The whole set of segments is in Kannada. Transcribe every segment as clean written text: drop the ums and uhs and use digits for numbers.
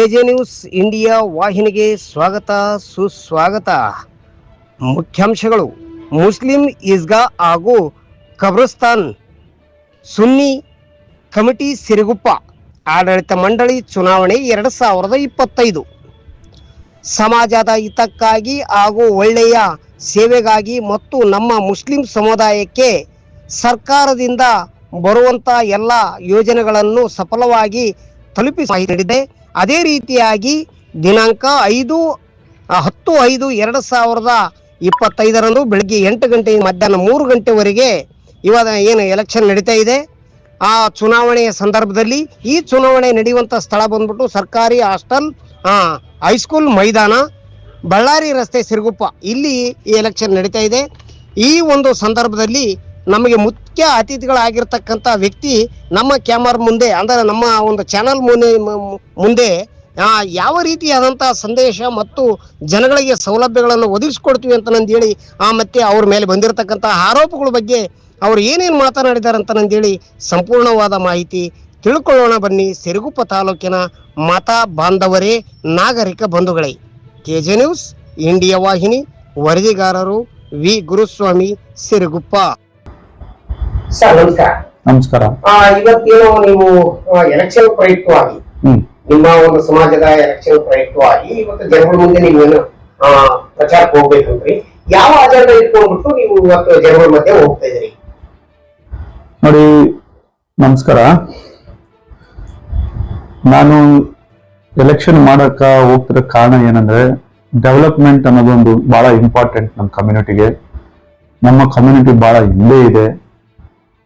ಕೆಜೆ ನ್ಯೂಸ್ ಇಂಡಿಯಾ ವಾಹಿನಿಗೆ ಸ್ವಾಗತ ಸುಸ್ವಾಗತ. ಮುಖ್ಯಾಂಶಗಳು: ಮುಸ್ಲಿಂ ಈದ್ಗಾ ಹಾಗೂ ಕಬ್ರಸ್ತಾನ್ ಸುನ್ನಿ ಕಮಿಟಿ ಸಿರುಗುಪ್ಪ ಆಡಳಿತ ಮಂಡಳಿ ಚುನಾವಣೆ 2025 ಸಮಾಜದ ಹಿತಕ್ಕಾಗಿ ಹಾಗೂ ಒಳ್ಳೆಯ ಸೇವೆಗಾಗಿ ಮತ್ತು ನಮ್ಮ ಮುಸ್ಲಿಂ ಸಮುದಾಯಕ್ಕೆ ಸರ್ಕಾರದಿಂದ ಬರುವಂಥ ಎಲ್ಲ ಯೋಜನೆಗಳನ್ನು ಸಫಲವಾಗಿ ತಲುಪಿಸಿ ನೀಡಿದೆ. ಅದೇ ರೀತಿಯಾಗಿ ದಿನಾಂಕ 10/5/2025 ಬೆಳಗ್ಗೆ 8 ಗಂಟೆಯಿಂದ ಮಧ್ಯಾಹ್ನ 3 ಗಂಟೆವರೆಗೆ ಇವಾಗ ಏನು ಎಲೆಕ್ಷನ್ ನಡೀತಾ ಇದೆ. ಆ ಚುನಾವಣೆಯ ಸಂದರ್ಭದಲ್ಲಿ ಈ ಚುನಾವಣೆ ನಡೆಯುವಂಥ ಸ್ಥಳ ಬಂದ್ಬಿಟ್ಟು ಸರ್ಕಾರಿ ಹಾಸ್ಟೆಲ್ ಹೈಸ್ಕೂಲ್ ಮೈದಾನ, ಬಳ್ಳಾರಿ ರಸ್ತೆ, ಸಿರುಗುಪ್ಪ, ಇಲ್ಲಿ ಈ ಎಲೆಕ್ಷನ್ ನಡೀತಾ ಇದೆ. ಈ ಒಂದು ಸಂದರ್ಭದಲ್ಲಿ ನಮಗೆ ಮುಖ್ಯ ಅತಿಥಿಗಳಾಗಿರ್ತಕ್ಕಂಥ ವ್ಯಕ್ತಿ ನಮ್ಮ ಕ್ಯಾಮರಾ ಮುಂದೆ, ಅಂದರೆ ನಮ್ಮ ಒಂದು ಚಾನಲ್ ಮುಂದೆ ಯಾವ ರೀತಿಯಾದಂಥ ಸಂದೇಶ ಮತ್ತು ಜನಗಳಿಗೆ ಸೌಲಭ್ಯಗಳನ್ನು ಒದಗಿಸ್ಕೊಡ್ತೀವಿ ಅಂತಂದೇಳಿ ಮತ್ತೆ ಅವ್ರ ಮೇಲೆ ಬಂದಿರತಕ್ಕಂಥ ಆರೋಪಗಳ ಬಗ್ಗೆ ಅವರು ಏನೇನು ಮಾತನಾಡಿದ್ದಾರೆ ಅಂತಂದೇಳಿ ಸಂಪೂರ್ಣವಾದ ಮಾಹಿತಿ ತಿಳ್ಕೊಳ್ಳೋಣ ಬನ್ನಿ. ಸಿರುಗುಪ್ಪ ತಾಲೂಕಿನ ಮತ ಬಾಂಧವರೇ, ನಾಗರಿಕ ಬಂಧುಗಳೇ, ಕೆಜೆ ನ್ಯೂಸ್ ಇಂಡಿಯಾ ವಾಹಿನಿ ವರದಿಗಾರರು ವಿ ಗುರುಸ್ವಾಮಿ, ಸಿರುಗುಪ್ಪ. ಸರ್ ನಮಸ್ಕಾರ. ನಮಸ್ಕಾರ. ಇವತ್ತೇನು ನೀವು ಎಲೆಕ್ಷನ್ ಪ್ರಯುಕ್ತವಾಗಿ, ನಿಮ್ಮ ಒಂದು ಸಮಾಜದ ಎಲೆಕ್ಷನ್ ಪ್ರಯುಕ್ತವಾಗಿ ಇವತ್ತು ಜನಗಳ ಮುಂದೆ ನೀವೇನು ಪ್ರಚಾರಕ್ಕೆ ಹೋಗ್ಬೇಕಂದ್ರಿ, ಯಾವ ಅಜೆಂಡಾ ಇಟ್ಕೊಂಡ್ಬಿಟ್ಟು ನೀವು ಇವತ್ತು ಜನಗಳ ಮಧ್ಯೆ ಹೋಗ್ತಾ ಇದ್ರಿ? ನೋಡಿ, ನಮಸ್ಕಾರ. ನಾನು ಎಲೆಕ್ಷನ್ ಮಾಡಕ ಹೋಗ್ತಿರೋ ಕಾರಣ ಏನಂದ್ರೆ, ಡೆವಲಪ್ಮೆಂಟ್ ಅನ್ನೋದೊಂದು ಬಹಳ ಇಂಪಾರ್ಟೆಂಟ್ ನಮ್ಮ ಕಮ್ಯುನಿಟಿಗೆ. ನಮ್ಮ ಕಮ್ಯುನಿಟಿ ಬಹಳ ಹಿಂದೆ ಇದೆ.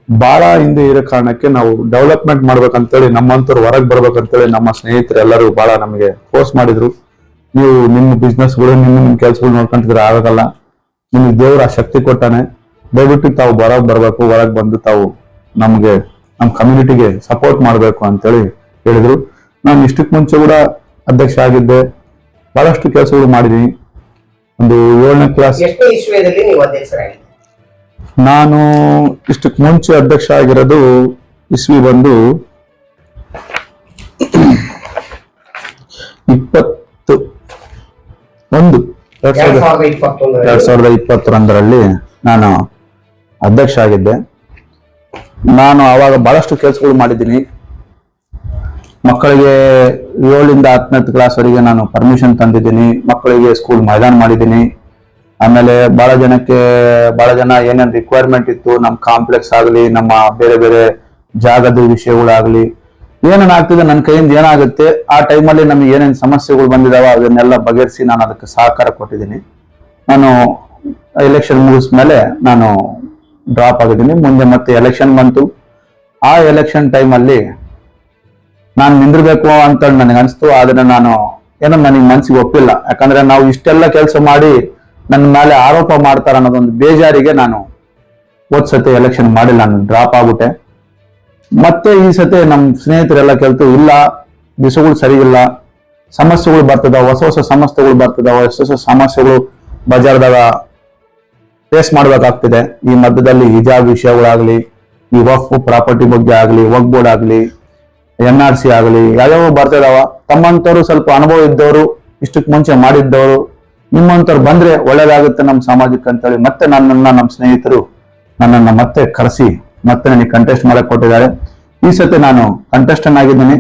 ಬಹಳ ಹಿಂದೆ ಇರೋ ಕಾರಣಕ್ಕೆ ನಾವು ಡೆವಲಪ್ಮೆಂಟ್ ಮಾಡ್ಬೇಕಂತೇಳಿ, ನಮ್ಮಂತವ್ರು ಹೊರಗೆ ಬರ್ಬೇಕಂತೇಳಿ ನಮ್ಮ ಸ್ನೇಹಿತರು ಎಲ್ಲರೂ ಬಹಳ ನಮಗೆ ಫೋರ್ಸ್ ಮಾಡಿದ್ರು. ನೀವು ನಿಮ್ಮ ಬಿಸ್ನೆಸ್ಗಳು, ನಿಮ್ಮ ಕೆಲಸಗಳು ನೋಡ್ಕೊಂತಿದ್ರೆ ಆಗಲ್ಲ, ನಿಮ್ಗೆ ದೇವ್ರ ಆ ಶಕ್ತಿ ಕೊಟ್ಟಾನೆ, ದಯವಿಟ್ಟು ತಾವು ಬರ್ಬೇಕು, ಹೊರಗೆ ಬಂದು ತಾವು ನಮ್ಗೆ ನಮ್ಮ ಕಮ್ಯುನಿಟಿಗೆ ಸಪೋರ್ಟ್ ಮಾಡ್ಬೇಕು ಅಂತೇಳಿ ಹೇಳಿದ್ರು. ನಾನು ಇಷ್ಟಕ್ಕೆ ಮುಂಚೆ ಕೂಡ ಅಧ್ಯಕ್ಷ ಆಗಿದ್ದೆ, ಬಹಳಷ್ಟು ಕೆಲಸಗಳು ಮಾಡಿದೀನಿ. ಒಂದು 7ನೇ ಕ್ಲಾಸ್. ಎಷ್ಟನೇ ಇಸ್ವಿಯಲ್ಲಿ ನೀವು ಅಧ್ಯಕ್ಷರಾಗಿದ್ದೀರಿ? ನಾನು ಇಷ್ಟಕ್ಕೆ ಮುಂಚೆ ಅಧ್ಯಕ್ಷ ಆಗಿರೋದು ಇಸ್ವಿ ಬಂದು 2021 ನಾನು ಅಧ್ಯಕ್ಷ ಆಗಿದ್ದೆ. ನಾನು ಅವಾಗ ಬಹಳಷ್ಟು ಕೆಲಸಗಳು ಮಾಡಿದ್ದೀನಿ. ಮಕ್ಕಳಿಗೆ 7ರಿಂದ 10ನೇ ಕ್ಲಾಸ್ ವರೆಗೆ ನಾನು ಪರ್ಮಿಷನ್ ತಂದಿದ್ದೀನಿ. ಮಕ್ಕಳಿಗೆ ಸ್ಕೂಲ್ ಮೈದಾನ ಮಾಡಿದ್ದೀನಿ. ಆಮೇಲೆ ಬಹಳ ಜನ ಏನೇನು ರಿಕ್ವೈರ್ಮೆಂಟ್ ಇತ್ತು, ನಮ್ಮ ಕಾಂಪ್ಲೆಕ್ಸ್ ಆಗಲಿ, ನಮ್ಮ ಬೇರೆ ಬೇರೆ ಜಾಗದ ವಿಷಯಗಳಾಗ್ಲಿ, ಏನೇನು ಆಗ್ತಿದೆ, ನನ್ನ ಕೈಯಿಂದ ಏನಾಗುತ್ತೆ ಆ ಟೈಮಲ್ಲಿ ನಮಗೆ ಏನೇನು ಸಮಸ್ಯೆಗಳು ಬಂದಿದಾವ ಅದನ್ನೆಲ್ಲ ಬಗೆಹರಿಸಿ ನಾನು ಅದಕ್ಕೆ ಸಹಕಾರ ಕೊಟ್ಟಿದ್ದೀನಿ. ನಾನು ಎಲೆಕ್ಷನ್ ಮುಗಿಸ್ಮೇಲೆ ನಾನು ಡ್ರಾಪ್ ಆಗಿದ್ದೀನಿ. ಮುಂದೆ ಮತ್ತೆ ಎಲೆಕ್ಷನ್ ಬಂತು. ಆ ಎಲೆಕ್ಷನ್ ಟೈಮಲ್ಲಿ ನಾನು ನಿಂದಿರ್ಬೇಕು ಅಂತ ನನಗೆ ಅನಿಸ್ತು. ಆದ್ರೆ ನಾನು ನನಗೆ ಮನ್ಸಿಗೆ ಒಪ್ಪಿಲ್ಲ. ಯಾಕಂದ್ರೆ ನಾವು ಇಷ್ಟೆಲ್ಲ ಕೆಲಸ ಮಾಡಿ ನನ್ನ ಮೇಲೆ ಆರೋಪ ಮಾಡ್ತಾರ ಅನ್ನೋದೊಂದು ಬೇಜಾರಿಗೆ ನಾನು ಸತಿ ಎಲೆಕ್ಷನ್ ಮಾಡಿಲ್ಲ, ನಾನು ಡ್ರಾಪ್ ಆಗ್ಬಿಟ್ಟೆ. ಮತ್ತೆ ಈ ಸತಿ ನಮ್ಮ ಸ್ನೇಹಿತರೆಲ್ಲ ಕೇಳ್ತು, ಇಲ್ಲ ದಿವಸಗಳು ಸರಿ ಇಲ್ಲ, ಸಮಸ್ಯೆಗಳು ಬರ್ತದಾವ, ಹೊಸ ಸಮಸ್ಯೆಗಳು ಬರ್ತದಾವ, ಹೊಸ ಸಮಸ್ಯೆಗಳು ಬಜಾರ್ದಾಗ ಫೇಸ್ ಮಾಡ್ಬೇಕಾಗ್ತಿದೆ. ಈ ಮಧ್ಯದಲ್ಲಿ ಹಿಜಾಬ್ ವಿಷಯಗಳಾಗ್ಲಿ, ಈ ವಕ್ಫ್ ಪ್ರಾಪರ್ಟಿ ಬಗ್ಗೆ ಆಗ್ಲಿ, ವಕ್ಫ್ ಬೋರ್ಡ್ ಆಗ್ಲಿ, NRC ಆಗಲಿ, ಯಾವ್ಯಾವ ಬರ್ತಿದಾವ. ತಮ್ಮಂತವ್ರು ಸ್ವಲ್ಪ ಅನುಭವ ಇದ್ದವರು, ಇಷ್ಟಕ್ಕೆ ಮುಂಚೆ ಮಾಡಿದ್ದವರು, ನಿಮ್ಮಂತವ್ರು ಬಂದ್ರೆ ಒಳ್ಳೇದಾಗುತ್ತೆ ನಮ್ಮ ಸಮಾಜಕ್ಕೆ ಅಂತೇಳಿ ಮತ್ತೆ ನಮ್ಮ ಸ್ನೇಹಿತರು ನನ್ನನ್ನು ಮತ್ತೆ ಕರೆಸಿ ಮತ್ತೆ ನನಗೆ ಕಂಟೆಸ್ಟ್ ಮಾಡಕ್ ಕೊಟ್ಟಿದ್ದಾರೆ. ಈ ಸತಿ ನಾನು ಕಂಟೆಸ್ಟೆಂಟ್ ಆಗಿದ್ದೀನಿ.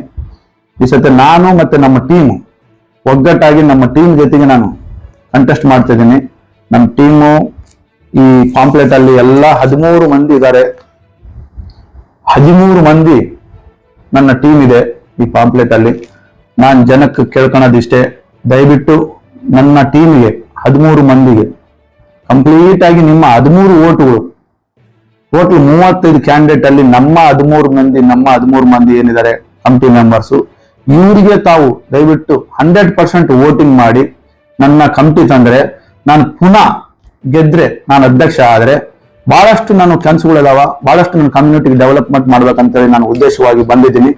ಈ ಸತಿ ನಾನು ಮತ್ತೆ ನಮ್ಮ ಟೀಮ್ ಒಗ್ಗಟ್ಟಾಗಿ ನಮ್ಮ ಟೀಮ್ ಜೊತೆಗೆ ನಾನು ಕಂಟೆಸ್ಟ್ ಮಾಡ್ತಿದ್ದೀನಿ. ನಮ್ಮ ಟೀಮು ಈ ಪಾಂಪ್ಲೆಟ್ ಅಲ್ಲಿ ಎಲ್ಲ 13 ಮಂದಿ ಇದ್ದಾರೆ. 13 ಮಂದಿ ನನ್ನ ಟೀಮ್ ಇದೆ ಈ ಪಾಂಪ್ಲೆಟ್ ಅಲ್ಲಿ. ನಾನು ಜನಕ್ಕೆ ಕೇಳ್ಕೊಳೋದಿಷ್ಟೇ, ದಯವಿಟ್ಟು ನನ್ನ ಟೀಮಿಗೆ 13 ಮಂದಿಗೆ ಕಂಪ್ಲೀಟ್ ಆಗಿ ನಿಮ್ಮ 13 ಓಟುಗಳು, ಟೋಟಲ್ 35 ಕ್ಯಾಂಡಿಡೇಟ್ ಅಲ್ಲಿ ನಮ್ಮ 13 ಮಂದಿ ಏನಿದ್ದಾರೆ ಕಮಿಟಿ ಮೆಂಬರ್ಸು, ಇವರಿಗೆ ತಾವು ದಯವಿಟ್ಟು 100% ವೋಟಿಂಗ್ ಮಾಡಿ ನನ್ನ ಕಮಿಟಿ ತಂದ್ರೆ, ನಾನು ಪುನಃ ಗೆದ್ರೆ, ನಾನು ಅಧ್ಯಕ್ಷ ಆದ್ರೆ ಬಹಳಷ್ಟು ನಾನು ಕೆಲಸಗಳಿದಾವ, ಬಹಳಷ್ಟು ನನ್ನ ಕಮ್ಯುನಿಟಿಗೆ ಡೆವಲಪ್ಮೆಂಟ್ ಮಾಡ್ಬೇಕಂತೇಳಿ ನಾನು ಉದ್ದೇಶವಾಗಿ ಬಂದಿದ್ದೀನಿ.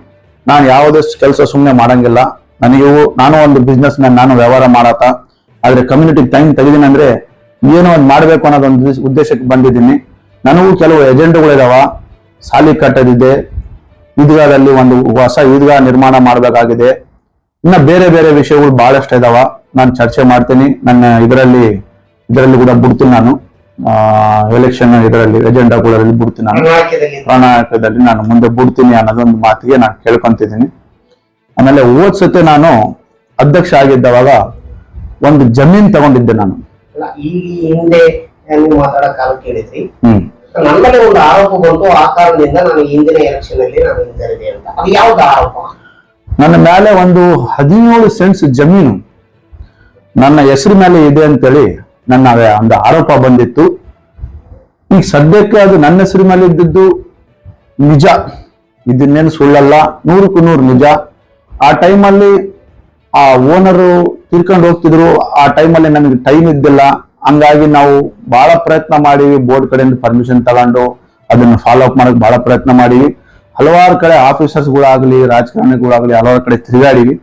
ನಾನು ಯಾವುದಷ್ಟು ಕೆಲಸ ಸುಮ್ಮನೆ ಮಾಡಂಗಿಲ್ಲ. ನಾನು ಒಂದು ಬಿಸ್ನೆಸ್ ಮ್ಯಾನ್, ನಾನು ವ್ಯವಹಾರ ಮಾಡತ್ತ, ಆದ್ರೆ ಕಮ್ಯುನಿಟಿಗೆ ಟೈಮ್ ತೆಗೆದಿನಿ ಅಂದ್ರೆ ಏನೋ ಒಂದು ಮಾಡ್ಬೇಕು ಅನ್ನೋದೊಂದು ಉದ್ದೇಶಕ್ಕೆ ಬಂದಿದ್ದೀನಿ. ನನಗೂ ಕೆಲವು ಎಜೆಂಡ್ಗಳಿದಾವ. ಸಾಲಿ ಕಟ್ಟದಿದೆ, ಈದ್ಗಾದಲ್ಲಿ ಒಂದು ಹೊಸ ಈದ್ಗಾ ನಿರ್ಮಾಣ ಮಾಡಬೇಕಾಗಿದೆ. ಇನ್ನ ಬೇರೆ ಬೇರೆ ವಿಷಯಗಳು ಬಹಳಷ್ಟು ಇದಾವ, ನಾನು ಚರ್ಚೆ ಮಾಡ್ತೀನಿ. ನನ್ನ ಇದರಲ್ಲಿ ಕೂಡ ಬಿಡ್ತೀನಿ ನಾನು, ಎಲೆಕ್ಷನ್ ಇದರಲ್ಲಿ ಎಜೆಂಡಾಗಳಲ್ಲಿ ಬಿಡ್ತೀನಿ ನಾನು, ಪ್ರಣಾಳಿಕೆದಲ್ಲಿ ನಾನು ಮುಂದೆ ಬಿಡ್ತೀನಿ ಅನ್ನೋದೊಂದು ಮಾತಿಗೆ ನಾನು ಕೇಳ್ಕೊಂತಿದ್ದೀನಿ. ಆಮೇಲೆ ಸತಿ ನಾನು ಅಧ್ಯಕ್ಷ ಆಗಿದ್ದವಾಗ ಒಂದು ಜಮೀನ್ ತಗೊಂಡಿದ್ದೆ ನಾನು. ಈ ಹಿಂದೆ ನೀವು ಮಾತಾಡೋ ಕಾಲ ಕೇಳಿದ್ರಿ, ನನ್ನ ಮೇಲೆ ಒಂದು ಆರೋಪ ಬಂತು, ಆ ಕಾರಣದಿಂದ ನಾನು ಹಿಂದಿನ ಎಲೆಕ್ಷನ್ ಅಲ್ಲಿ ನಾನು ಹಿಂದೆ ಅಂತ. ಅದು ಯಾವ್ದು ಆರೋಪ? ನನ್ನ ಮೇಲೆ ಒಂದು 17 ಸೆಂಟ್ಸ್ ಜಮೀನು ನನ್ನ ಹೆಸರು ಮೇಲೆ ಇದೆ ಅಂತೇಳಿ ನನ್ನ ಒಂದು ಆರೋಪ ಬಂದಿತ್ತು. ಈಗ ಸದ್ಯಕ್ಕೆ ಅದು ನನ್ನ ಹೆಸರು ಮೇಲೆ ಇದ್ದಿದ್ದು ನಿಜ, ಇದನ್ನೇನು ಸುಳ್ಳಲ್ಲ, 100ಕ್ಕೂ 100 ನಿಜ. ಆ ಟೈಮಲ್ಲಿ ಆ ಓನರು ತೀರ್ಕೊಂಡು ಹೋಗ್ತಿದ್ರು, ಆ ಟೈಮಲ್ಲಿ ನನಗೆ ಟೈಮ್ ಇದ್ದಿಲ್ಲ. ಹಂಗಾಗಿ ನಾವು ಬಹಳ ಪ್ರಯತ್ನ ಮಾಡಿವಿ, ಬೋರ್ಡ್ ಕಡೆಯಿಂದ ಪರ್ಮಿಷನ್ ತಗೊಂಡು ಅದನ್ನ ಫಾಲೋ ಅಪ್ ಮಾಡಕ್ ಬಹಳ ಪ್ರಯತ್ನ ಮಾಡಿವಿ. ಹಲವಾರು ಕಡೆ ಆಫೀಸರ್ಸ್ಗಳಾಗ್ಲಿ, ರಾಜಕಾರಣಿಗಳಾಗ್ಲಿ ಹಲವಾರು ಕಡೆ ತಿರುಗಾಡಿವಿ.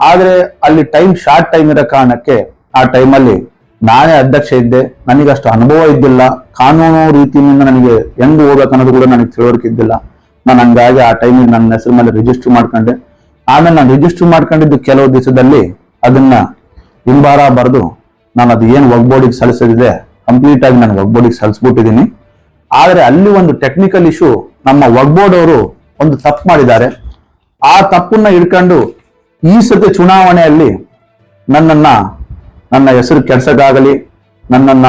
ಆದ್ರೆ ಅಲ್ಲಿ ಶಾರ್ಟ್ ಟೈಮ್ ಇರೋ ಕಾರಣಕ್ಕೆ ಆ ಟೈಮಲ್ಲಿ ನಾನೇ ಅಧ್ಯಕ್ಷ ಇದ್ದೆ. ನನಗಷ್ಟು ಅನುಭವ ಇದ್ದಿಲ್ಲ, ಕಾನೂನು ರೀತಿಯಿಂದ ನನಗೆ ಹೆಂಗ್ ಹೋಗ್ಬೇಕು ಅನ್ನೋದು ಕೂಡ ನನಗೆ ತಿಳುವಳಿಕೆ ಇದ್ದಿಲ್ಲ. ನಾನು ಹಂಗಾಗಿ ಆ ಟೈಮಿಗೆ ನನ್ನ ಹೆಸರು ಮೇಲೆ ರಿಜಿಸ್ಟರ್ ಮಾಡ್ಕೊಂಡೆ. ಆಮೇಲೆ ನಾನು ರಿಜಿಸ್ಟರ್ ಮಾಡ್ಕೊಂಡಿದ್ದು ಕೆಲವು ದಿವಸದಲ್ಲಿ ಅದನ್ನ ಹಿಂಬಾರ ಬರೆದು ನಾನು ಅದು ಏನು ವಕ್ಬೋರ್ಡಿಗೆ ಸಲ್ಲಿಸಿದೆ ಕಂಪ್ಲೀಟ್ ಆಗಿ ನಾನು ವಕ್ಬೋರ್ಡಿಗೆ ಸಲ್ಲಿಸ್ಬಿಟ್ಟಿದ್ದೀನಿ. ಆದ್ರೆ ಅಲ್ಲಿ ಒಂದು ಟೆಕ್ನಿಕಲ್ ಇಶ್ಯೂ, ನಮ್ಮ ವಕ್ಬೋರ್ಡ್ ಅವರು ಒಂದು ತಪ್ಪು ಮಾಡಿದ್ದಾರೆ. ಆ ತಪ್ಪನ್ನ ಹಿಡ್ಕೊಂಡು ಈ ಸತಿ ಚುನಾವಣೆಯಲ್ಲಿ ನನ್ನ ಹೆಸರು ಕೆಡ್ಸಕ್ಕಾಗಲಿ, ನನ್ನನ್ನ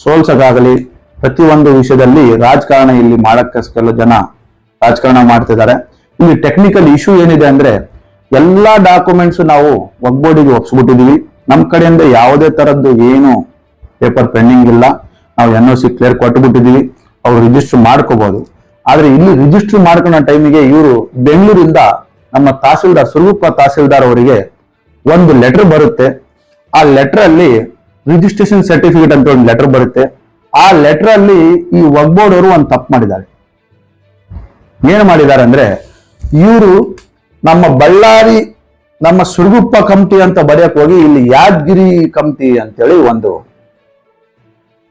ಸೋಲ್ಸಕ್ಕಾಗಲಿ, ಪ್ರತಿಯೊಂದು ವಿಷಯದಲ್ಲಿ ರಾಜಕಾರಣ ಇಲ್ಲಿ ಮಾಡಕ್ಕೆ ಕೆಲವು ಜನ ರಾಜಕಾರಣ ಮಾಡ್ತಿದ್ದಾರೆ. ಇಲ್ಲಿ ಟೆಕ್ನಿಕಲ್ ಇಶ್ಯೂ ಏನಿದೆ ಅಂದ್ರೆ ಎಲ್ಲಾ ಡಾಕ್ಯುಮೆಂಟ್ಸ್ ನಾವು ವಕ್ಬೋರ್ಡಿಗೆ ಒಪ್ಸ್ಬಿಟ್ಟಿದೀವಿ. ನಮ್ಮ ಕಡೆಯಿಂದ ಯಾವುದೇ ತರದ್ದು ಏನು ಪೇಪರ್ ಪೆಂಡಿಂಗ್ ಇಲ್ಲ. ನಾವು NOC ಕ್ಲಿಯರ್ ಕೊಟ್ಟುಬಿಟ್ಟಿದೀವಿ, ಅವ್ರು ರಿಜಿಸ್ಟರ್ ಮಾಡ್ಕೋಬಹುದು. ಆದ್ರೆ ಇಲ್ಲಿ ರಿಜಿಸ್ಟರ್ ಮಾಡ್ಕೊಳ್ಳೋ ಟೈಮಿಗೆ ಇವರು ಬೆಂಗಳೂರಿಂದ ನಮ್ಮ ತಹಸೀಲ್ದಾರ್, ಸುರಗುಪ್ಪ ತಹಸೀಲ್ದಾರ್ ಅವರಿಗೆ ಒಂದು ಲೆಟರ್ ಬರುತ್ತೆ. ಆ ಲೆಟರ್ ಅಲ್ಲಿ ರಿಜಿಸ್ಟ್ರೇಷನ್ ಸರ್ಟಿಫಿಕೇಟ್ ಅಂತ ಒಂದು ಲೆಟರ್ ಬರುತ್ತೆ. ಆ ಲೆಟರ್ ಅಲ್ಲಿ ಈ ವಕ್ಬೋರ್ಡ್ ಅವರು ಒಂದು ತಪ್ಪು ಮಾಡಿದ್ದಾರೆ. ಏನು ಮಾಡಿದ್ದಾರೆ ಅಂದ್ರೆ, ಇವರು ನಮ್ಮ ಬಳ್ಳಾರಿ ನಮ್ಮ ಸುರಗುಪ್ಪ ಕಮಿಟಿ ಅಂತ ಬರೆಯಕ್ ಹೋಗಿ ಇಲ್ಲಿ ಯಾದಗಿರಿ ಕಮಿಟಿ ಅಂತೇಳಿ ಒಂದು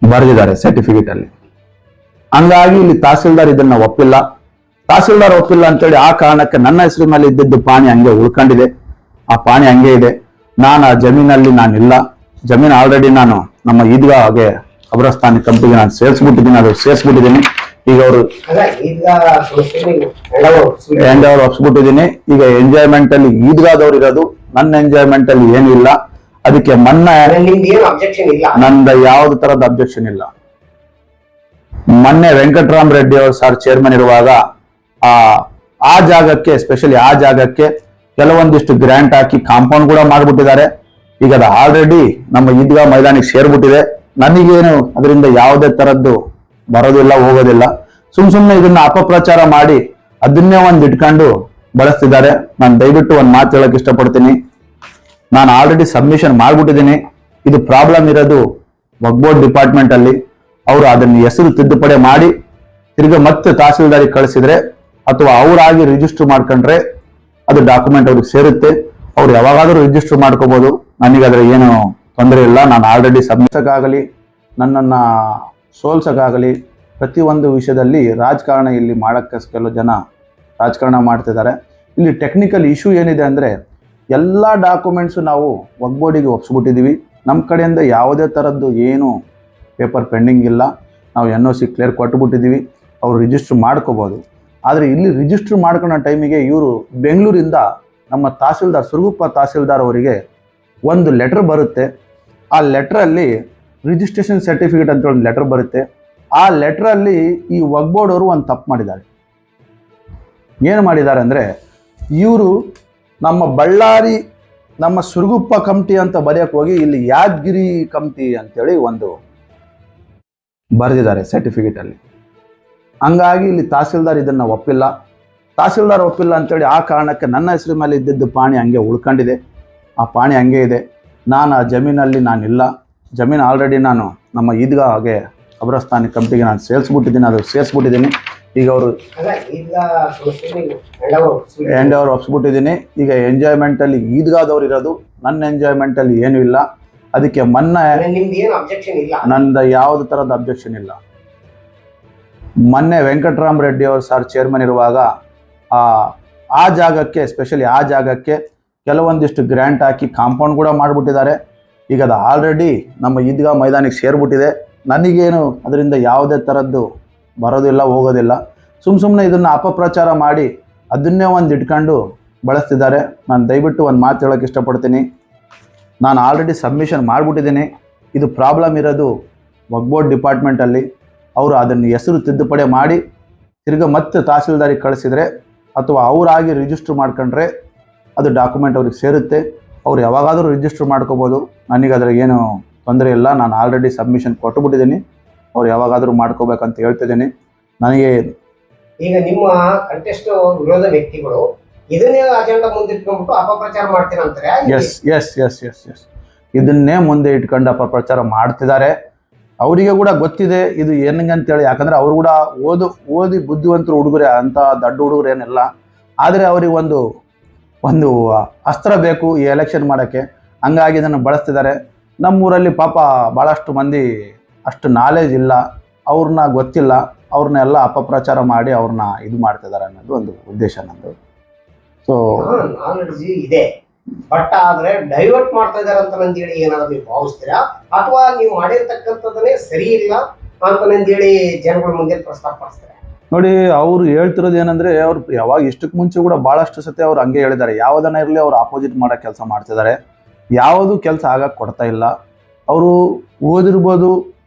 ಬರೆದಿದ್ದಾರೆ ಸರ್ಟಿಫಿಕೇಟ್ ಅಲ್ಲಿ. ಹಂಗಾಗಿ ಇಲ್ಲಿ ತಹಸೀಲ್ದಾರ್ ಇದನ್ನ ಒಪ್ಪಿಲ್ಲ. ತಹಸೀಲ್ದಾರ್ ಒಪ್ಪಿಲ್ಲ ಅಂತೇಳಿ ಆ ಕಾರಣಕ್ಕೆ ನನ್ನ ಹೆಸರು ಮೇಲೆ ಇದ್ದಿದ್ದು ಪಾಣಿ ಹಂಗೆ ಉಳ್ಕೊಂಡಿದೆ. ಆ ಪಾಣಿ ಹಂಗೆ ಇದೆ. ನಾನು ಆ ಜಮೀನಲ್ಲಿ ನಾನಿಲ್ಲ. ಜಮೀನು ಆಲ್ರೆಡಿ ನಾನು ನಮ್ಮ ಈದ್ಗಾಗೆ ಕಬ್ರಸ್ತಾನಿ ಕಂಪ್ನಿಗೆ ನಾನು ಸೇರಿಸ್ಬಿಟ್ಟಿದ್ದೀನಿ, ಅದು ಸೇರಿಸ್ಬಿಟ್ಟಿದ್ದೀನಿ. ಈಗ ಅವರು ಹ್ಯಾಂಡ್ ಓವರ್ ಒಪ್ಸ್ಬಿಟ್ಟಿದ್ದೀನಿ. ಈಗ ಎಂಜಾಯ್ಮೆಂಟ್ ಅಲ್ಲಿ ಈದ್ಗಾದವ್ರು ಇರೋದು, ನನ್ನ ಎಂಜಾಯ್ಮೆಂಟ್ ಅಲ್ಲಿ ಏನೂ ಇಲ್ಲ. ಅದಕ್ಕೆ ನಂದ ಯಾವ್ದು ತರದ ಅಬ್ಜೆಕ್ಷನ್ ಇಲ್ಲ. ಮೊನ್ನೆ ವೆಂಕಟರಾಮ್ ರೆಡ್ಡಿ ಅವರು ಸರ್ ಚೇರ್ಮನ್ ಇರುವಾಗ ಆ ಜಾಗಕ್ಕೆ, ಸ್ಪೆಷಲಿ ಆ ಜಾಗಕ್ಕೆ ಕೆಲವೊಂದಿಷ್ಟು ಗ್ರಾಂಟ್ ಹಾಕಿ ಕಾಂಪೌಂಡ್ ಕೂಡ ಮಾಡ್ಬಿಟ್ಟಿದ್ದಾರೆ. ಈಗ ಅದು ಆಲ್ರೆಡಿ ನಮ್ಮ ಈದ್ಗಾ ಮೈದಾನಿಗೆ ಸೇರ್ಬಿಟ್ಟಿದೆ. ನನಗೇನು ಅದರಿಂದ ಯಾವುದೇ ತರದ್ದು ಬರೋದಿಲ್ಲ, ಹೋಗೋದಿಲ್ಲ. ಸುಮ್ನೆ ಇದನ್ನ ಅಪಪ್ರಚಾರ ಮಾಡಿ ಅದನ್ನೇ ಒಂದು ಇಟ್ಕೊಂಡು ಬಳಸ್ತಿದ್ದಾರೆ. ನಾನು ದಯವಿಟ್ಟು ಒಂದು ಮಾತು ಹೇಳಕ್ ಇಷ್ಟಪಡ್ತೀನಿ. ನಾನು ಆಲ್ರೆಡಿ ಸಬ್ಮಿಷನ್ ಮಾಡ್ಬಿಟ್ಟಿದ್ದೀನಿ. ಇದು ಪ್ರಾಬ್ಲಮ್ ಇರೋದು ವಕ್ಬೋರ್ಡ್ ಡಿಪಾರ್ಟ್ಮೆಂಟ್ ಅಲ್ಲಿ. ಅವರು ಅದನ್ನ ಹೆಸರು ತಿದ್ದುಪಡಿ ಮಾಡಿ ತಿರ್ಗ ಮತ್ತೆ ತಹಸೀಲ್ದಾರಿಗೆ ಕಳಿಸಿದ್ರೆ ಅಥವಾ ಅವರಾಗಿ ರಿಜಿಸ್ಟರ್ ಮಾಡ್ಕೊಂಡ್ರೆ ಅದು ಡಾಕ್ಯುಮೆಂಟ್ ಅವ್ರಿಗೆ ಸೇರುತ್ತೆ. ಅವ್ರು ಯಾವಾಗಾದ್ರೂ ರಿಜಿಸ್ಟರ್ ಮಾಡ್ಕೋಬಹುದು. ನನಗಾದ್ರೆ ಏನು ತೊಂದರೆ ಇಲ್ಲ. ನಾನು ಆಲ್ರೆಡಿ ಸಬ್ಮಿಷಕ್ಕಾಗಲಿ, ನನ್ನನ್ನ ಸೋಲ್ಸಕ್ಕಾಗಲಿ, ಪ್ರತಿಯೊಂದು ವಿಷಯದಲ್ಲಿ ರಾಜಕಾರಣ ಇಲ್ಲಿ ಮಾಡಕ್ಕೆ ಕೆಲವು ಜನ ರಾಜಕಾರಣ ಮಾಡ್ತಿದ್ದಾರೆ. ಇಲ್ಲಿ ಟೆಕ್ನಿಕಲ್ ಇಶ್ಯೂ ಏನಿದೆ ಅಂದ್ರೆ ಎಲ್ಲ ಡಾಕ್ಯುಮೆಂಟ್ಸ್ ನಾವು ವಕ್ಬೋರ್ಡಿಗೆ ಒಪ್ಸ್ಬಿಟ್ಟಿದೀವಿ. ನಮ್ಮ ಕಡೆಯಿಂದ ಯಾವುದೇ ತರದ್ದು ಏನು ಪೇಪರ್ ಪೆಂಡಿಂಗ್ ಇಲ್ಲ. ನಾವು NOC ಕ್ಲಿಯರ್ ಕೊಟ್ಟುಬಿಟ್ಟಿದ್ದೀವಿ, ಅವ್ರು ರಿಜಿಸ್ಟರ್ ಮಾಡ್ಕೋಬಹುದು. ಆದರೆ ಇಲ್ಲಿ ರಿಜಿಸ್ಟರ್ ಮಾಡ್ಕೊಳ್ಳೋ ಟೈಮಿಗೆ ಇವರು ಬೆಂಗಳೂರಿಂದ ನಮ್ಮ ತಹಸೀಲ್ದಾರ್, ಸುರಗುಪ್ಪ ತಹಸೀಲ್ದಾರ್ ಅವರಿಗೆ ಒಂದು ಲೆಟರ್ ಬರುತ್ತೆ. ಆ ಲೆಟ್ರಲ್ಲಿ ರಿಜಿಸ್ಟ್ರೇಷನ್ ಸರ್ಟಿಫಿಕೇಟ್ ಅಂತ ಒಂದು ಲೆಟರ್ ಬರುತ್ತೆ. ಆ ಲೆಟ್ರಲ್ಲಿ ಈ ವಕ್ಬೋರ್ಡ್ ಅವರು ಒಂದು ತಪ್ಪು ಮಾಡಿದ್ದಾರೆ. ಏನು ಮಾಡಿದ್ದಾರೆ ಅಂದರೆ, ಇವರು ನಮ್ಮ ಬಳ್ಳಾರಿ ನಮ್ಮ ಸುರಗುಪ್ಪ ಕಮಿಟಿ ಅಂತ ಬರೆಯಕ್ಕೆ ಹೋಗಿ ಇಲ್ಲಿ ಯಾದಗಿರಿ ಕಮಿಟಿ ಅಂತೇಳಿ ಒಂದು ಬರೆದಿದ್ದಾರೆ ಸರ್ಟಿಫಿಕೇಟ್ ಅಲ್ಲಿ. ಹಂಗಾಗಿ ಇಲ್ಲಿ ತಹಸೀಲ್ದಾರ್ ಇದನ್ನ ಒಪ್ಪಿಲ್ಲ. ತಹಸೀಲ್ದಾರ್ ಒಪ್ಪಿಲ್ಲ ಅಂತೇಳಿ ಆ ಕಾರಣಕ್ಕೆ ನನ್ನ ಹೆಸರು ಮೇಲೆ ಇದ್ದಿದ್ದು ಪಾಣಿ ಹಂಗೆ ಉಳ್ಕೊಂಡಿದೆ. ಆ ಪಾಣಿ ಹಂಗೆ ಇದೆ. ನಾನು ಆ ಜಮೀನಲ್ಲಿ ನಾನಿಲ್ಲ. ಜಮೀನು ಆಲ್ರೆಡಿ ನಾನು ನಮ್ಮ ಈದ್ಗಾಗೆ ಕಬ್ರಸ್ತಾನಿ ಕಂಪ್ನಿಗೆ ನಾನು ಸೇರಿಸ್ಬಿಟ್ಟಿದ್ದೀನಿ, ಅದು ಸೇರಿಸ್ಬಿಟ್ಟಿದ್ದೀನಿ. ಈಗ ಅವರು ಹ್ಯಾಂಡ್ ಓವರ್ ಒಪ್ಸ್ಬಿಟ್ಟಿದ್ದೀನಿ. ಈಗ ಎಂಜಾಯ್ಮೆಂಟ್ ಅಲ್ಲಿ ಈದ್ಗಾದವ್ರು ಇರೋದು, ನನ್ನ ಎಂಜಾಯ್ಮೆಂಟ್ ಅಲ್ಲಿ ಏನೂ ಇಲ್ಲ. ಅದಕ್ಕೆ ಮೊನ್ನೆ ನಂದ ಯಾವ್ದು ತರದ ಅಬ್ಜೆಕ್ಷನ್ ಇಲ್ಲ. ಮೊನ್ನೆ ವೆಂಕಟರಾಮ್ ರೆಡ್ಡಿ ಅವರು ಸರ್ ಚೇರ್ಮನ್ ಇರುವಾಗ ಆ ಜಾಗಕ್ಕೆ, ಸ್ಪೆಷಲಿ ಆ ಜಾಗಕ್ಕೆ ಕೆಲವೊಂದಿಷ್ಟು ಗ್ರ್ಯಾಂಟ್ ಹಾಕಿ ಕಾಂಪೌಂಡ್ ಕೂಡ ಮಾಡಿಬಿಟ್ಟಿದ್ದಾರೆ. ಈಗ ಅದು ಆಲ್ರೆಡಿ ನಮ್ಮ ಈದ್ಗಾ ಮೈದಾನಿಗೆ ಸೇರಿಬಿಟ್ಟಿದೆ. ನನಗೇನು ಅದರಿಂದ ಯಾವುದೇ ಥರದ್ದು ಬರೋದಿಲ್ಲ, ಹೋಗೋದಿಲ್ಲ. ಸುಮ್ಮನೆ ಇದನ್ನು ಅಪಪ್ರಚಾರ ಮಾಡಿ ಅದನ್ನೇ ಒಂದು ಇಟ್ಕೊಂಡು ಬಳಸ್ತಿದ್ದಾರೆ. ನಾನು ದಯವಿಟ್ಟು ಒಂದು ಮಾತು ಹೇಳೋಕ್ಕೆ ಇಷ್ಟಪಡ್ತೀನಿ. ನಾನು ಆಲ್ರೆಡಿ ಸಬ್ಮಿಷನ್ ಮಾಡಿಬಿಟ್ಟಿದ್ದೀನಿ. ಇದು ಪ್ರಾಬ್ಲಮ್ ಇರೋದು ವಕ್ಫ್ ಡಿಪಾರ್ಟ್ಮೆಂಟಲ್ಲಿ. ಅವರು ಅದನ್ನು ಹೆಸರು ತಿದ್ದುಪಡಿ ಮಾಡಿ ತಿರ್ಗಿ ಮತ್ತೆ ತಹಸೀಲ್ದಾರಿಗೆ ಕಳಿಸಿದರೆ ಅಥವಾ ಅವರಾಗಿ ರಿಜಿಸ್ಟ್ರ್ ಮಾಡ್ಕೊಂಡ್ರೆ ಅದು ಡಾಕ್ಯುಮೆಂಟ್ ಅವ್ರಿಗೆ ಸೇರುತ್ತೆ. ಅವ್ರು ಯಾವಾಗಾದರೂ ರಿಜಿಸ್ಟ್ರ್ ಮಾಡ್ಕೋಬೋದು. ನನಗೆ ಅದ್ರಾಗ ಏನು ತೊಂದರೆ ಇಲ್ಲ. ನಾನು ಆಲ್ರೆಡಿ ಸಬ್ಮಿಷನ್ ಕೊಟ್ಟುಬಿಟ್ಟಿದ್ದೀನಿ. ಅವ್ರು ಯಾವಾಗಾದರೂ ಮಾಡ್ಕೋಬೇಕಂತ ಹೇಳ್ತಿದ್ದೀನಿ. ನನಗೆ ಈಗ ನಿಮ್ಮ ಕಂಟೆಸ್ಟ್ ವಿರೋಧ ವ್ಯಕ್ತಿಗಳು ಇದನ್ನೇ ಅಜೆಂಡಾ ಮುಂದಿಟ್ಕೊಂಡ್ಬಿಟ್ಟು ಅಪಪ್ರಚಾರ ಮಾಡ್ತೀರಂತಾರೆ. Yes yes yes yes yes ಇದನ್ನೇ ಮುಂದೆ ಇಟ್ಕೊಂಡು ಅಪಪ್ರಚಾರ ಮಾಡ್ತಿದ್ದಾರೆ. ಅವರಿಗೆ ಕೂಡ ಗೊತ್ತಿದೆ ಇದು ಏನಂತೇಳಿ. ಯಾಕಂದರೆ ಅವರು ಕೂಡ ಓದಿ ಬುದ್ಧಿವಂತರು ಹುಡುಗರೇ, ಅಂತ ದೊಡ್ಡ ಹುಡುಗರು ಏನಿಲ್ಲ. ಆದರೆ ಅವ್ರಿಗೆ ಒಂದು ಅಸ್ತ್ರ ಬೇಕು ಈ ಎಲೆಕ್ಷನ್ ಮಾಡೋಕ್ಕೆ. ಹಂಗಾಗಿ ಇದನ್ನು ಬಳಸ್ತಿದ್ದಾರೆ. ನಮ್ಮೂರಲ್ಲಿ ಪಾಪ ಭಾಳಷ್ಟು ಮಂದಿ ಅಷ್ಟು ನಾಲೆಜ್ ಇಲ್ಲ, ಅವ್ರನ್ನ ಗೊತ್ತಿಲ್ಲ. ಅವ್ರನ್ನೆಲ್ಲ ಅಪಪ್ರಚಾರ ಮಾಡಿ ಅವ್ರನ್ನ ಇದು ಮಾಡ್ತಿದ್ದಾರೆ ಅನ್ನೋದು ಒಂದು ಉದ್ದೇಶ ನಂದು. ಸೊ ನಾಲೆಡ್ಜ್ ಇದೆ, ಬಟ್ ಆದ್ರೆ ಡೈವರ್ಟ್ ಮಾಡ್ತಾ ಇದಾರೆ ಅಂತ ನಂದೇಳಿ ಏನಾದ್ರು ನೀವು ಭಾವಿಸ್ತೀರಾ, ಅಥವಾ ನೀವು ಮಾಡಿರ್ತಕ್ಕಂಥದ್ದನ್ನೇ ಸರಿ ಇಲ್ಲ ಅಂತ ನಂದೇಳಿ ಜನಗಳ ಮುಂದೆ ಪ್ರಸ್ತಾಪಿಸ್ತಾರೆ? ನೋಡಿ, ಅವ್ರು ಹೇಳ್ತಿರೋದು ಏನಂದ್ರೆ, ಅವ್ರು ಯಾವಾಗ ಇಷ್ಟಕ್ಕೆ ಮುಂಚೆ ಕೂಡ ಭಾಳಷ್ಟು ಸತಿ ಅವ್ರು ಹಂಗೆ ಹೇಳಿದ್ದಾರೆ. ಯಾವುದನ್ನ ಇರಲಿ ಅವ್ರು ಆಪೋಸಿಟ್ ಮಾಡೋ ಕೆಲಸ ಮಾಡ್ತಿದ್ದಾರೆ. ಯಾವುದು ಕೆಲಸ ಆಗಕ್ಕೆ ಕೊಡ್ತಾ ಇಲ್ಲ. ಅವರು ಓದಿರ್ಬೋದು,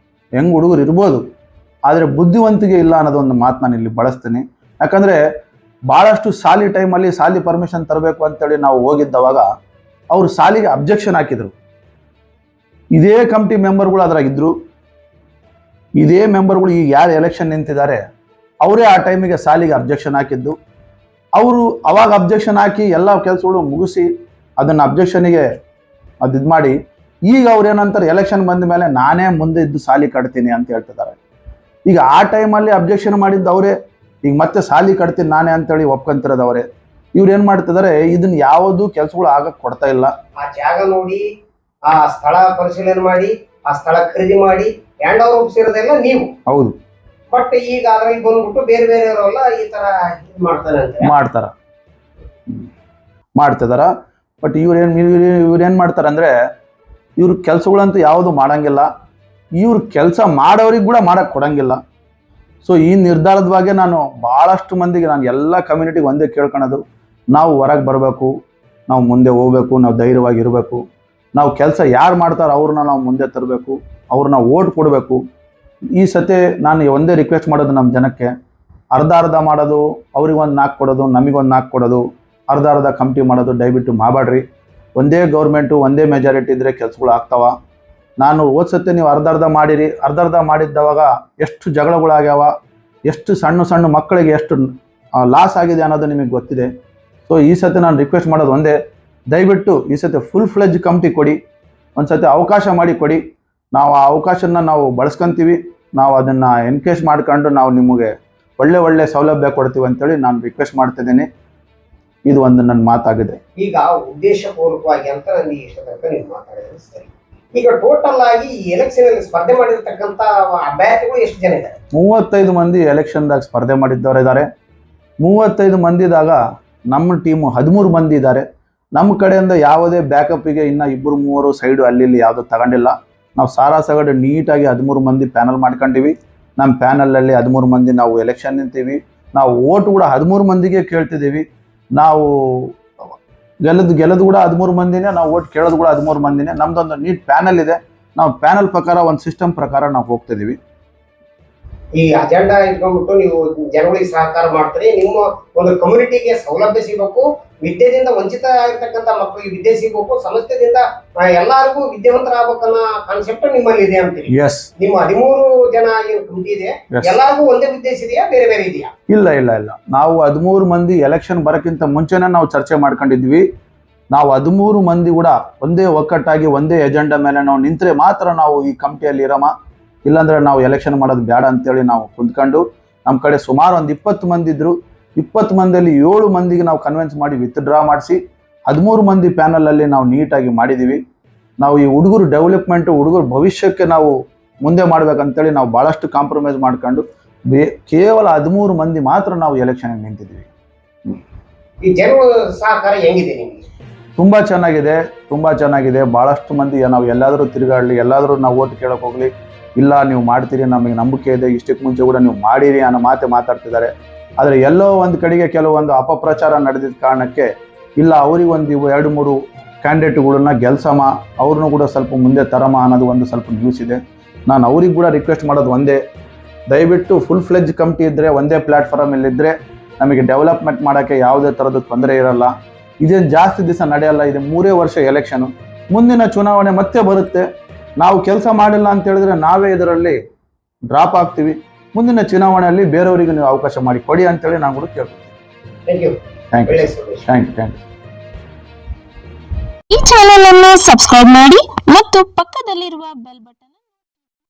ಹೆಂಗೆ ಹುಡುಗರು ಇರ್ಬೋದು, ಆದರೆ ಬುದ್ಧಿವಂತಿಕೆ ಇಲ್ಲ ಅನ್ನೋದೊಂದು ಮಾತು ನಾನು ಇಲ್ಲಿ ಬಳಸ್ತೀನಿ. ಯಾಕಂದರೆ ಭಾಳಷ್ಟು ಸಾಲಿ ಟೈಮಲ್ಲಿ ಸಾಲಿ ಪರ್ಮಿಷನ್ ತರಬೇಕು ಅಂತೇಳಿ ನಾವು ಹೋಗಿದ್ದವಾಗ ಅವರು ಸಾಲಿಗೆ ಅಬ್ಜೆಕ್ಷನ್ ಹಾಕಿದರು. ಇದೇ ಕಮಿಟಿ ಮೆಂಬರ್ಗಳು ಅದ್ರಾಗಿದ್ದರು. ಇದೇ ಮೆಂಬರ್ಗಳು ಈಗ ಯಾರು ಎಲೆಕ್ಷನ್ ನಿಂತಿದ್ದಾರೆ ಅವರೇ ಆ ಟೈಮಿಗೆ ಸಾಲಿಗೆ ಅಬ್ಜೆಕ್ಷನ್ ಹಾಕಿದ್ದು. ಅವರು ಅವಾಗ ಅಬ್ಜೆಕ್ಷನ್ ಹಾಕಿ ಎಲ್ಲ ಕೆಲಸಗಳು ಮುಗಿಸಿ ಅದನ್ನು ಅಬ್ಜೆಕ್ಷನಿಗೆ ಅದು ಇದು ಮಾಡಿ ಈಗ ಅವ್ರು ಏನಂತಾರೆ, ಎಲೆಕ್ಷನ್ ಬಂದ ಮೇಲೆ ನಾನೇ ಮುಂದೆ ಇದ್ದು ಸಾಲಿ ಕಟ್ತೀನಿ ಅಂತ ಹೇಳ್ತಿದ್ದಾರೆ. ಈಗ ಆ ಟೈಮಲ್ಲಿ ಅಬ್ಜೆಕ್ಷನ್ ಮಾಡಿದ್ದು ಅವರೇ, ಈಗ ಮತ್ತೆ ಸಾಲಿ ಕಟ್ತೀನಿ ನಾನೇ ಅಂತೇಳಿ ಒಪ್ಕೊಂತಿರೋದು ಅವರೇ. ಇವ್ರು ಏನು ಮಾಡ್ತಿದ್ದಾರೆ, ಇದನ್ನ ಯಾವುದು ಕೆಲಸಗಳು ಆಗಕ್ಕೆ ಕೊಡ್ತಾ ಇಲ್ಲ. ಆ ಜಾಗ ನೋಡಿ, ಆ ಸ್ಥಳ ಪರಿಶೀಲನೆ ಮಾಡಿ, ಆ ಸ್ಥಳ ಖರೀದಿ ಮಾಡಿ ಹ್ಯಾಂಡ್ ಓವರ್ ಒಪ್ಸಿರೋದೆಲ್ಲ ನೀವು. ಹೌದು. ಬಟ್ ಈಗ ಅದ್ರಲ್ಲಿ ಬಂದ್ಬಿಟ್ಟು ಬೇರೆ ಬೇರೆಯವರೆಲ್ಲ ಈ ತರ ಮಾಡ್ತಾರೆ ಅಂತ ಮಾಡ್ತಿದಾರ. ಬಟ್ ಇವ್ರೇನ್ ಮಾಡ್ತಾರೆ ಅಂದ್ರೆ, ಇವ್ರ ಕೆಲಸಗಳಂತೂ ಯಾವುದು ಮಾಡಂಗಿಲ್ಲ. ಇವ್ರ ಕೆಲಸ ಮಾಡೋರಿಗೆ ಕೂಡ ಮಾಡಕ್ ಕೊಡಂಗಿಲ್ಲ. ಸೊ ಈ ನಿರ್ಧಾರದ ಬಗ್ಗೆ ನಾನು ಭಾಳಷ್ಟು ಮಂದಿಗೆ, ನಾನು ಎಲ್ಲ ಕಮ್ಯುನಿಟಿಗೆ ಒಂದೇ ಕೇಳ್ಕೊಳೋದು, ನಾವು ಹೊರಗೆ ಬರಬೇಕು, ನಾವು ಮುಂದೆ ಹೋಗ್ಬೇಕು, ನಾವು ಧೈರ್ಯವಾಗಿರಬೇಕು. ನಾವು ಕೆಲಸ ಯಾರು ಮಾಡ್ತಾರೋ ಅವ್ರನ್ನ ನಾವು ಮುಂದೆ ತರಬೇಕು, ಅವ್ರನ್ನ ಓಟ್ ಕೊಡಬೇಕು. ಈ ಸತಿ ನಾನು ಒಂದೇ ರಿಕ್ವೆಸ್ಟ್ ಮಾಡೋದು ನಮ್ಮ ಜನಕ್ಕೆ, ಅರ್ಧ ಮಾಡೋದು, ಅವ್ರಿಗೆ ಒಂದು 4 ಕೊಡೋದು, ನಮಗೊಂದು 4 ಕೊಡೋದು, ಅರ್ಧ ಕಮಿಟಿ ಮಾಡೋದು ದಯವಿಟ್ಟು ಮಾಡಬೇಡ್ರಿ. ಒಂದೇ ಗೌರ್ಮೆಂಟು, ಒಂದೇ ಮೆಜಾರಿಟಿ ಇದ್ದರೆ ಕೆಲಸಗಳು ಆಗ್ತಾವ. ನಾನು ಓದ್ಸತ್ತೆ ನೀವು ಅರ್ಧ ಮಾಡಿರಿ. ಅರ್ಧ ಮಾಡಿದ್ದವಾಗ ಎಷ್ಟು ಜಗಳಗಳಾಗ್ಯಾವ, ಎಷ್ಟು ಸಣ್ಣ ಮಕ್ಕಳಿಗೆ ಎಷ್ಟು ಲಾಸ್ ಆಗಿದೆ ಅನ್ನೋದು ನಿಮಗೆ ಗೊತ್ತಿದೆ. ಸೊ ಈ ಸತಿ ನಾನು ರಿಕ್ವೆಸ್ಟ್ ಮಾಡೋದು ಒಂದೇ, ದಯವಿಟ್ಟು ಈ ಸತಿ ಫುಲ್ ಫ್ಲೆಜ್ ಕಮಿಟಿ ಕೊಡಿ, ಒಂದು ಸತಿ ಅವಕಾಶ ಮಾಡಿ ಕೊಡಿ. ನಾವು ಆ ಅವಕಾಶನ ನಾವು ಬಳಸ್ಕೊಂತೀವಿ. ನಾವು ಅದನ್ನು ಎನ್ಕೇಜ್ ಮಾಡ್ಕೊಂಡು ನಾವು ನಿಮಗೆ ಒಳ್ಳೆ ಸೌಲಭ್ಯ ಕೊಡ್ತೀವಿ ಅಂತೇಳಿ ನಾನು ರಿಕ್ವೆಸ್ಟ್ ಮಾಡ್ತಿದ್ದೀನಿ. ಇದು ಒಂದು ನನ್ನ ಮಾತಾಗಿದೆ. ಈಗ ಉದ್ದೇಶಪೂರ್ವಕವಾಗಿ ಅಂತ ನನಗೆ ಇಷ್ಟ ತನಕ ನೀವು ಮಾತಾಡಿದ್ರೆ ಸರಿ. ಈಗ ಟೋಟಲ್ ಆಗಿ ಈ ಎಲೆಕ್ಷನ್ ಅಲ್ಲಿ ಸ್ಪರ್ಧೆ ಮಾಡಿರ್ತಕ್ಕಂಥ ಅಭ್ಯರ್ಥಿಗಳು ಎಷ್ಟು ಜನ ಇದ್ದಾರೆ? 35 ಮಂದಿ ಎಲೆಕ್ಷನ್ದಾಗ ಸ್ಪರ್ಧೆ ಮಾಡಿದ್ದವರು ಇದ್ದಾರೆ. 35 ಮಂದಿದಾಗ ನಮ್ಮ ಟೀಮು 13 ಮಂದಿ ಇದ್ದಾರೆ. ನಮ್ಮ ಕಡೆಯಿಂದ ಯಾವುದೇ ಬ್ಯಾಕಪ್ಪಿಗೆ ಇನ್ನು 2-3 ಸೈಡು ಅಲ್ಲಿ ಯಾವುದೂ ತಗೊಂಡಿಲ್ಲ. ನಾವು ಸಾರಾಸಗಡೆ ನೀಟಾಗಿ 13 ಮಂದಿ ಪ್ಯಾನಲ್ ಮಾಡ್ಕೊಂಡಿವಿ. ನಮ್ಮ ಪ್ಯಾನಲಲ್ಲಿ 13 ಮಂದಿ ನಾವು ಎಲೆಕ್ಷನ್ ನಿಂತೀವಿ. ನಾವು ಓಟ್ ಕೂಡ 13 ಮಂದಿಗೆ ಕೇಳ್ತಿದ್ದೀವಿ. ನಾವು ಗೆಲ್ಲದು ಕೂಡ 13 ಮಂದಿನೇ, ನಾವು ಓಟ್ ಕೇಳೋದು ಕೂಡ 13 ಮಂದಿನೇ. ನಮ್ದೊಂದು ನೀಟ್ ಪ್ಯಾನಲ್ ಇದೆ. ನಾವು ಪ್ಯಾನಲ್ ಪ್ರಕಾರ, ಒಂದು ಸಿಸ್ಟಮ್ ಪ್ರಕಾರ ನಾವು ಹೋಗ್ತಿದ್ದೀವಿ. ಈ ಅಜೆಂಡಾ ಇಟ್ಕೊಂಡ್ಬಿಟ್ಟು ನೀವು ಜನಗಳಿಗೆ ಸಹಕಾರ ಮಾಡ್ತೀರಿ. ನಿಮ್ಮ ಒಂದು ಕಮ್ಯುನಿಟಿಗೆ ಸೌಲಭ್ಯ ಸಿಗಬೇಕು, ವಿದ್ಯೆದಿಂದ ವಂಚಿತ ಆಗಿರ್ತಕ್ಕಂಥ ಮಕ್ಕಳಿಗೆ ವಿದ್ಯೆ ಸಿಗಬೇಕು, ಸಮಸ್ಯೆದಿಂದ ಎಲ್ಲರಿಗೂ ವಿದ್ಯಾವಂತರಾಗಬೇಕನ್ನೋ ಕಾನ್ಸೆಪ್ಟ್ ನಿಮ್ಮಲ್ಲಿ ಇದೆ ಅಂತೀರಿ. ನಿಮ್ಮ 13 ಜನ ಏನು ಕಮಿಟಿ ಇದೆ, ಎಲ್ಲರಿಗೂ ಒಂದೇ ಉದ್ದೇಶ ಇದೆಯಾ, ಬೇರೆ ಬೇರೆ ಇದೆಯಾ? ಇಲ್ಲ. ನಾವು 13 ಮಂದಿ ಎಲೆಕ್ಷನ್ ಬರೋಕ್ಕಿಂತ ಮುಂಚೆನೇ ನಾವು ಚರ್ಚೆ ಮಾಡ್ಕೊಂಡಿದ್ವಿ. ನಾವು 13 ಮಂದಿ ಕೂಡ ಒಂದೇ ಒಕ್ಕಟ್ಟಾಗಿ ಒಂದೇ ಎಜೆಂಡಾ ಮೇಲೆ ನಾವು ನಿಂತರೆ ಮಾತ್ರ ನಾವು ಈ ಕಮಿಟಿಯಲ್ಲಿ ಇರಮ. ಇಲ್ಲಾಂದ್ರೆ ನಾವು ಎಲೆಕ್ಷನ್ ಮಾಡೋದು ಬೇಡ ಅಂತೇಳಿ ನಾವು ಕುಂತ್ಕೊಂಡು, ನಮ್ಮ ಕಡೆ ಸುಮಾರು ಒಂದು 20 ಮಂದಿ ಇದ್ರು. 20 ಮಂದಿಯಲ್ಲಿ 7 ಮಂದಿಗೆ ನಾವು ಕನ್ವಿನ್ಸ್ ಮಾಡಿ ವಿತ್ಡ್ರಾ ಮಾಡಿಸಿ 13 ಮಂದಿ ಪ್ಯಾನಲಲ್ಲಿ ನಾವು ನೀಟಾಗಿ ಮಾಡಿದ್ದೀವಿ. ನಾವು ಈ ಹುಡುಗರು ಡೆವಲಪ್ಮೆಂಟು, ಹುಡುಗರ ಭವಿಷ್ಯಕ್ಕೆ ನಾವು ಮುಂದೆ ಮಾಡ್ಬೇಕಂತೇಳಿ ನಾವು ಭಾಳಷ್ಟು ಕಾಂಪ್ರಮೈಸ್ ಮಾಡ್ಕೊಂಡು ಕೇವಲ 13 ಮಂದಿ ಮಾತ್ರ ನಾವು ಎಲೆಕ್ಷನ್ಗೆ ನಿಂತಿದ್ದೀವಿ. ಈ ಜನರ ಸಹಕಾರ ಹೆಂಗಿದೆ ನಿಮಗೆ? ತುಂಬಾ ಚೆನ್ನಾಗಿದೆ. ಬಹಳಷ್ಟು ಮಂದಿ ನಾವು ಎಲ್ಲಾದರೂ ತಿರುಗಾಡಲಿ, ಎಲ್ಲಾದರೂ ನಾವು ಓಟ್ ಕೇಳಕ್ ಹೋಗ್ಲಿ, ಇಲ್ಲ ನೀವು ಮಾಡ್ತೀರಿ, ನಮಗೆ ನಂಬಿಕೆ ಇದೆ, ಇಷ್ಟಕ್ಕೆ ಮುಂಚೆ ಕೂಡ ನೀವು ಮಾಡಿರಿ ಅನ್ನೋ ಮಾತಾಡ್ತಿದ್ದಾರೆ. ಆದರೆ ಎಲ್ಲೋ ಒಂದು ಕಡೆಗೆ ಕೆಲವೊಂದು ಅಪಪ್ರಚಾರ ನಡೆದಿದ್ದ ಕಾರಣಕ್ಕೆ ಇಲ್ಲ ಅವ್ರಿಗೆ ಒಂದು 2-3 ಕ್ಯಾಂಡಿಡೇಟ್ಗಳನ್ನ ಗೆಲ್ಸಮ, ಅವ್ರನ್ನೂ ಕೂಡ ಸ್ವಲ್ಪ ಮುಂದೆ ತರಮ ಅನ್ನೋದು ಒಂದು ಸ್ವಲ್ಪ ನ್ಯೂಸ್ ಇದೆ. ನಾನು ಅವ್ರಿಗೆ ಕೂಡ ರಿಕ್ವೆಸ್ಟ್ ಮಾಡೋದು ಒಂದೇ, ದಯವಿಟ್ಟು ಫುಲ್ ಫ್ಲೆಜ್ ಕಮಿಟಿ ಇದ್ದರೆ, ಒಂದೇ ಪ್ಲಾಟ್ಫಾರ್ಮಲ್ಲಿ ಇದ್ದರೆ ನಮಗೆ ಡೆವಲಪ್ಮೆಂಟ್ ಮಾಡೋಕ್ಕೆ ಯಾವುದೇ ಥರದ ತೊಂದರೆ ಇರಲ್ಲ. ಇದೇನು ಜಾಸ್ತಿ ದಿವಸ ನಡೆಯಲ್ಲ, ಇದು 3 ವರ್ಷ ಎಲೆಕ್ಷನು, ಮುಂದಿನ ಚುನಾವಣೆ ಮತ್ತೆ ಬರುತ್ತೆ. ನಾವು ಕೆಲಸ ಮಾಡಿಲ್ಲ ಅಂತ ಹೇಳಿದ್ರೆ ನಾವೇ ಇದರಲ್ಲಿ ಡ್ರಾಪ್ ಆಗ್ತೀವಿ. ಮುಂದಿನ ಚುನಾವಣೆಯಲ್ಲಿ ಬೇರೆಯವರಿಗೆ ನೀವು ಅವಕಾಶ ಮಾಡಿ ಕೊಡಿ ಅಂತೇಳಿ ನಾನು ಕೂಡ ಕೇಳ್ಕೊಳ್ತೀನಿ. Thank you. ಈ ಚಾನೆಲ್ ಅನ್ನು ಸಬ್ಸ್ಕ್ರೈಬ್ ಮಾಡಿ ಮತ್ತು ಪಕ್ಕದಲ್ಲಿರುವ ಬೆಲ್ ಬಟನ್